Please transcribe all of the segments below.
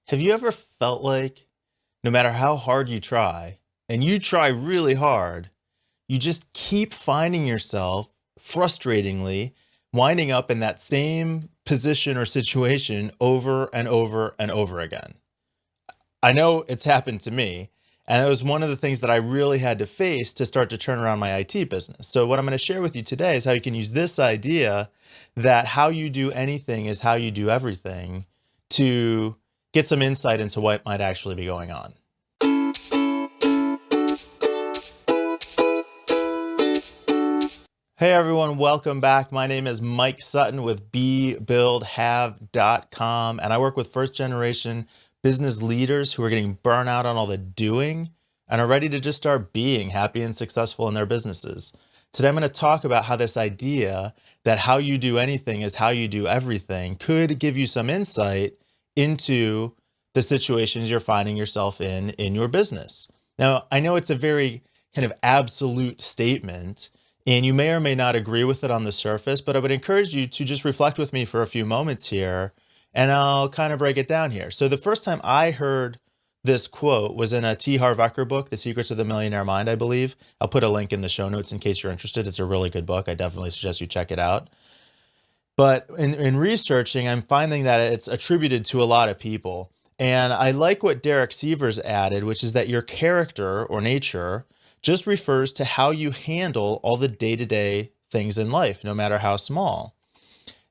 Have you ever felt like no matter how hard you try, and you try really hard, you just keep finding yourself frustratingly winding up in that same position or situation over and over and over again? I know it's happened to me, and it was one of the things that I really had to face to start to turn around my IT business. So, what I'm going to share with you today is how you can use this idea that how you do anything is how you do everything to get some insight into what might actually be going on. Hey everyone, welcome back. My name is Mike Sutton with BeBuildHave.com, and I work with first generation business leaders who are getting burnout on all the doing and are ready to just start being happy and successful in their businesses. Today I'm going to talk about how this idea that how you do anything is how you do everything could give you some insight into the situations you're finding yourself in your business. Now, I know it's a very kind of absolute statement, and you may or may not agree with it on the surface, but I would encourage you to just reflect with me for a few moments here, and I'll kind of break it down here. So the first time I heard this quote was in a T. Harv Eker book, The Secrets of the Millionaire Mind, I believe. I'll put a link in the show notes in case you're interested. It's a really good book. I definitely suggest you check it out. But in researching, I'm finding that it's attributed to a lot of people. And I like what Derek Sievers added, which is that your character or nature just refers to how you handle all the day-to-day things in life, no matter how small.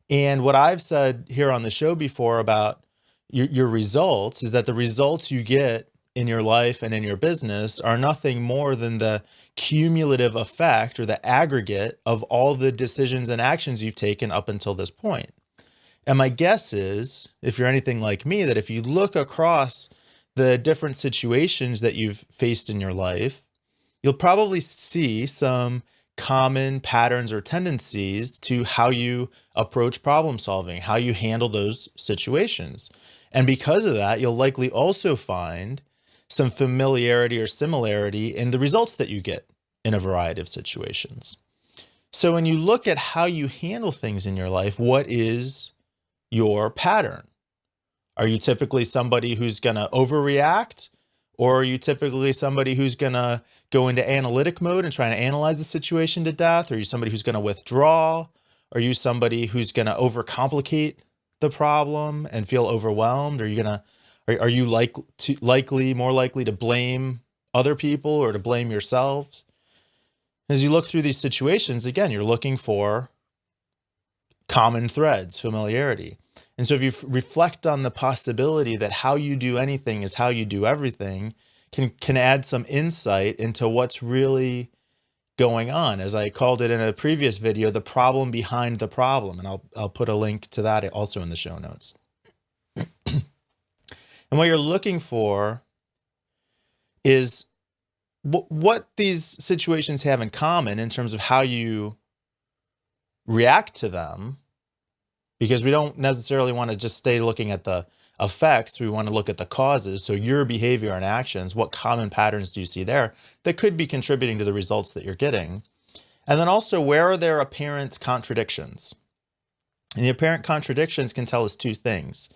And what I've said here on the show before about your results is that the results you get in your life and in your business are nothing more than the cumulative effect or the aggregate of all the decisions and actions you've taken up until this point. And my guess is, if you're anything like me, that if you look across the different situations that you've faced in your life, you'll probably see some common patterns or tendencies to how you approach problem solving, how you handle those situations. And because of that, you'll likely also find some familiarity or similarity in the results that you get in a variety of situations. So when you look at how you handle things in your life, what is your pattern? Are you typically somebody who's going to overreact? Or are you typically somebody who's going to go into analytic mode and try to analyze the situation to death? Are you somebody who's going to withdraw? Are you somebody who's going to overcomplicate the problem and feel overwhelmed? Are you more likely to blame other people or to blame yourselves? As you look through these situations, again, you're looking for common threads, familiarity. And so if you reflect on the possibility that how you do anything is how you do everything, can add some insight into what's really going on. As I called it in a previous video, the problem behind the problem. And I'll put a link to that also in the show notes. And what you're looking for is what these situations have in common in terms of how you react to them, because we don't necessarily want to just stay looking at the effects. We want to look at the causes. So your behavior and actions, what common patterns do you see there that could be contributing to the results that you're getting? And then also, where are there apparent contradictions? And the apparent contradictions can tell us two things.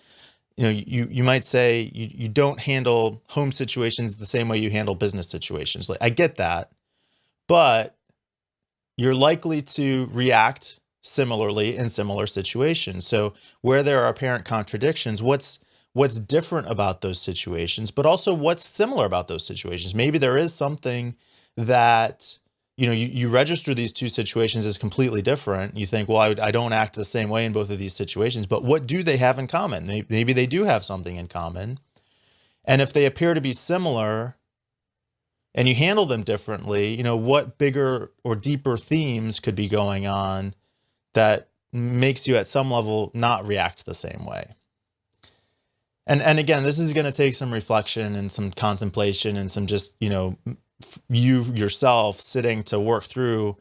You might say you don't handle home situations the same way you handle business situations. Like, I get that, but you're likely to react similarly in similar situations. So where there are apparent contradictions, what's different about those situations, but also what's similar about those situations? Maybe there is something that, you register these two situations as completely different. You think, well, I don't act the same way in both of these situations, but what do they have in common? Maybe they do have something in common. And if they appear to be similar and you handle them differently, what bigger or deeper themes could be going on that makes you at some level not react the same way? And again, this is going to take some reflection and some contemplation and some just, you yourself sitting to work through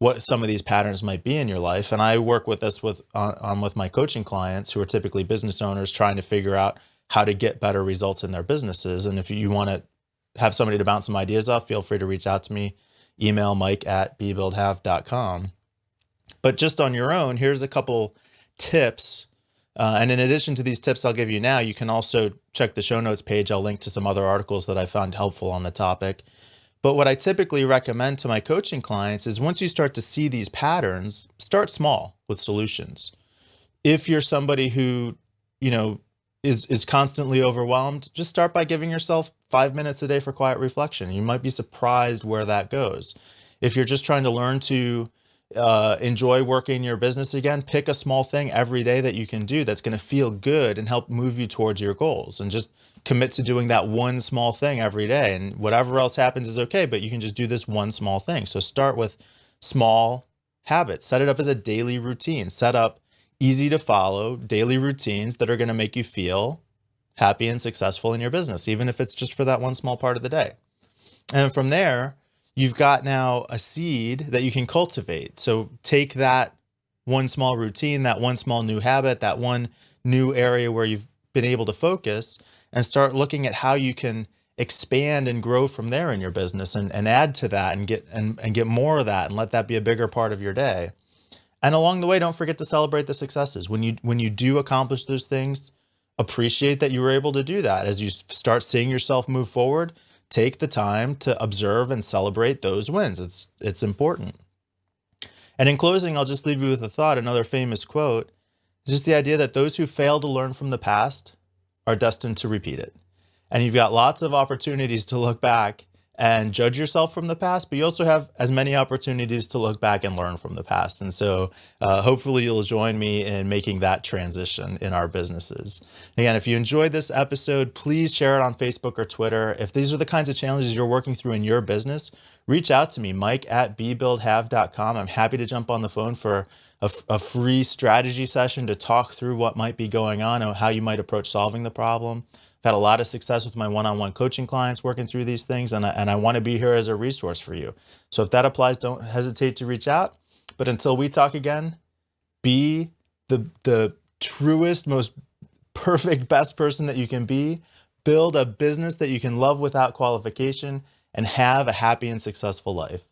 what some of these patterns might be in your life. And I work with this with my coaching clients who are typically business owners trying to figure out how to get better results in their businesses. And if you want to have somebody to bounce some ideas off, feel free to reach out to me. Email Mike@BeBuildHave.com. But just on your own, here's a couple tips And in addition to these tips I'll give you now, you can also check the show notes page. I'll link to some other articles that I found helpful on the topic. But what I typically recommend to my coaching clients is once you start to see these patterns, start small with solutions. If you're somebody who, is constantly overwhelmed, just start by giving yourself 5 minutes a day for quiet reflection. You might be surprised where that goes. If you're just trying to learn to enjoy working your business again, pick a small thing every day that you can do that's going to feel good and help move you towards your goals, and just commit to doing that one small thing every day. And whatever else happens is okay, but you can just do this one small thing. So start with small habits, set it up as a daily routine, set up easy to follow daily routines that are going to make you feel happy and successful in your business, even if it's just for that one small part of the day. And from there, you've got now a seed that you can cultivate. So take that one small routine, that one small new habit, that one new area where you've been able to focus, and start looking at how you can expand and grow from there in your business, and add to that and get more of that, and let that be a bigger part of your day. And along the way, don't forget to celebrate the successes. When you do accomplish those things, appreciate that you were able to do that. As you start seeing yourself move forward, take the time to observe and celebrate those wins. It's important. And in closing, I'll just leave you with a thought. Another famous quote is just the idea that those who fail to learn from the past are destined to repeat it. And you've got lots of opportunities to look back and judge yourself from the past, but you also have as many opportunities to look back and learn from the past. And so hopefully you'll join me in making that transition in our businesses. Again, if you enjoyed this episode, please share it on Facebook or Twitter. If these are the kinds of challenges you're working through in your business, reach out to me, mike@bebuildhave.com. I'm happy to jump on the phone for a free strategy session to talk through what might be going on and how you might approach solving the problem. I've had a lot of success with my one-on-one coaching clients working through these things, and I want to be here as a resource for you. So if that applies, don't hesitate to reach out. But until we talk again, be the truest, most perfect, best person that you can be. Build a business that you can love without qualification, and have a happy and successful life.